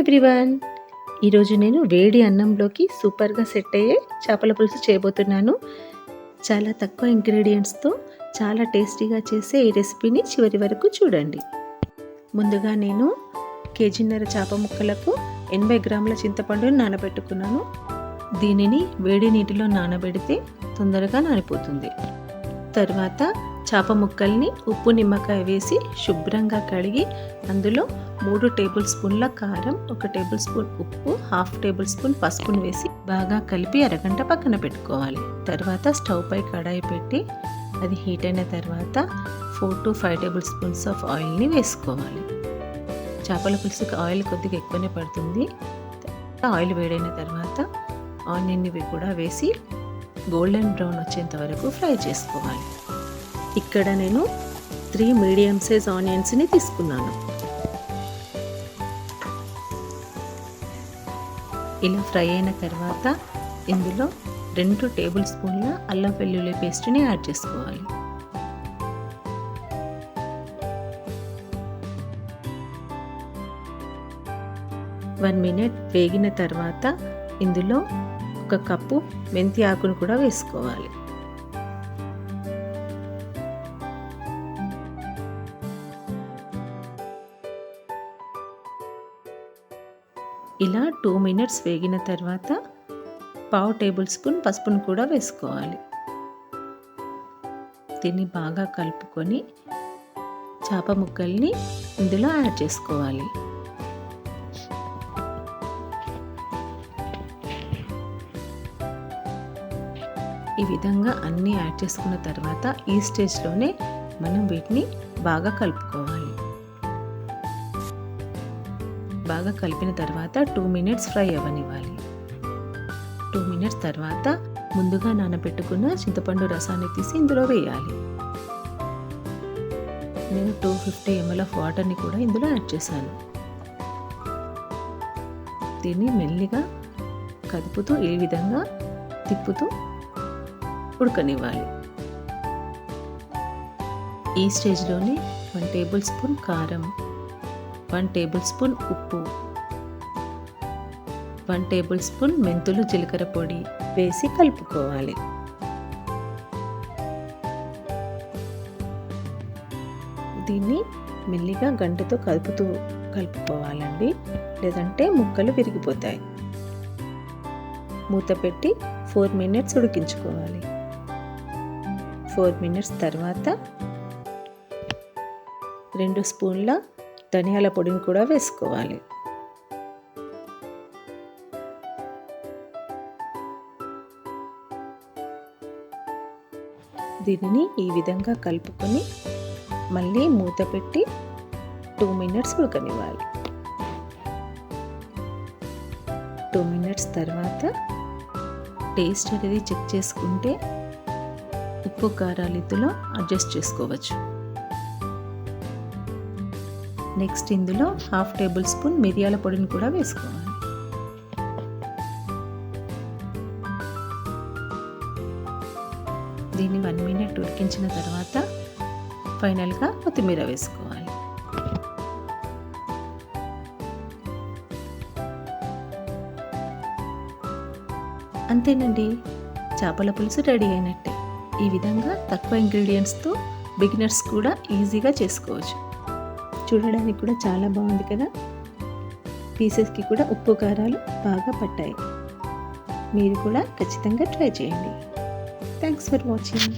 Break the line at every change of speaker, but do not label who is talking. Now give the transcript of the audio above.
Everyone, ఈరోజు నేను వేడి అన్నంలోకి సూపర్గా సెట్ అయ్యే చేపల పులుసు చేయబోతున్నాను. చాలా తక్కువ ఇంగ్రీడియంట్స్తో చాలా టేస్టీగా చేసే ఈ రెసిపీని చివరి వరకు చూడండి. ముందుగా నేను కేజీన్నర చేప ముక్కలకు 80 గ్రాముల చింతపండుని నానబెట్టుకున్నాను. దీనిని వేడి నీటిలో నానబెడితే తొందరగా నానిపోతుంది. తర్వాత చేప ముక్కల్ని ఉప్పు నిమ్మకాయ వేసి శుభ్రంగా కడిగి అందులో 3 టేబుల్ స్పూన్ల కారం, 1 టేబుల్ స్పూన్ ఉప్పు, 1/2 టేబుల్ స్పూన్ పసుపును వేసి బాగా కలిపి అరగంట పక్కన పెట్టుకోవాలి. తర్వాత స్టవ్ పై కడాయి పెట్టి అది హీట్ అయిన తర్వాత 4 to 5 టేబుల్ స్పూన్స్ ఆఫ్ ఆయిల్ని వేసుకోవాలి. చేపల పులుసుకి ఆయిల్ కొద్దిగా ఎక్కువనే పడుతుంది. ఆయిల్ వేడైన తర్వాత ఆనియన్ని కూడా వేసి గోల్డెన్ బ్రౌన్ వచ్చేంత వరకు ఫ్రై చేసుకోవాలి. ఇక్కడ నేను 3 మీడియం సైజ్ ఆనియన్స్ని తీసుకున్నాను. ఇలా ఫ్రై అయిన తర్వాత ఇందులో 2 టేబుల్ స్పూన్ల అల్లం వెల్లుల్లి పేస్ట్ని యాడ్ చేసుకోవాలి. వన్ మినిట్ వేగిన తర్వాత ఇందులో 1 కప్పు మెంతి ఆకును కూడా వేసుకోవాలి. ఇలా 2 మినిట్స్ వేగిన తర్వాత 1/2 టేబుల్ స్పూన్ పసుపును కూడా వేసుకోవాలి. దీన్ని బాగా కలుపుకొని చేప ముక్కల్ని ఇందులో యాడ్ చేసుకోవాలి. ఈ విధంగా అన్నీ యాడ్ చేసుకున్న తర్వాత ఈ స్టేజ్లోనే మనం వీటిని బాగా కలుపుకోవాలి. బాగా కలిపిన తర్వాత 2 మినిట్స్ ఫ్రై అవ్వనివ్వాలి. 2 మినిట్స్ తర్వాత ముందుగా నానబెట్టుకున్న చింతపండు రసాన్ని తీసి ఇందులో వేయాలి. నేను 250 ml ఆఫ్ వాటర్ని కూడా ఇందులో యాడ్ చేశాను. దీన్ని మెల్లిగా కదుపుతూ ఈ విధంగా తిప్పుతూ ఉడకనివ్వాలి. ఈ స్టేజ్లోనే 1 టేబుల్ స్పూన్ కారం, 1 టేబుల్ స్పూన్ ఉప్పు, 1 టేబుల్ స్పూన్ మెంతులు జీలకర్ర పొడి వేసి కలుపుకోవాలి. దీన్ని మెల్లిగా గంటతో కలుపుకోవాలండి, లేదంటే ముక్కలు విరిగిపోతాయి. మూత పెట్టి 4 మినిట్స్ ఉడికించుకోవాలి. 4 మినిట్స్ తర్వాత 2 స్పూన్ల ధనియాల పొడిని కూడా వేసుకోవాలి. దీనిని ఈ విధంగా కలుపుకొని మళ్ళీ మూత పెట్టి 2 మినిట్స్ ఉడకనివ్వాలి. 2 మినిట్స్ తర్వాత టేస్ట్ అనేది చెక్ చేసుకుంటే ఉప్పు కారాలు ఇందులో అడ్జస్ట్ చేసుకోవచ్చు. నెక్స్ట్ ఇందులో 1/2 టేబుల్ స్పూన్ మిరియాల పొడిని కూడా వేసుకోవాలి. దీన్ని 1 మినిట్ ఉడికించిన తర్వాత ఫైనల్గా కొత్తిమీర వేసుకోవాలి. అంతేనండి, చేపల పులుసు రెడీ అయినట్టే. ఈ విధంగా తక్కువ ఇంగ్రీడియంట్స్తో బిగినర్స్ కూడా ఈజీగా చేసుకోవచ్చు. చూడడానికి కూడా చాలా బాగుంది కదా. పీసెస్కి కూడా ఉప్పు కారాలు బాగా పట్టాయి. మీరు కూడా ఖచ్చితంగా ట్రై చేయండి. Thanks for watching.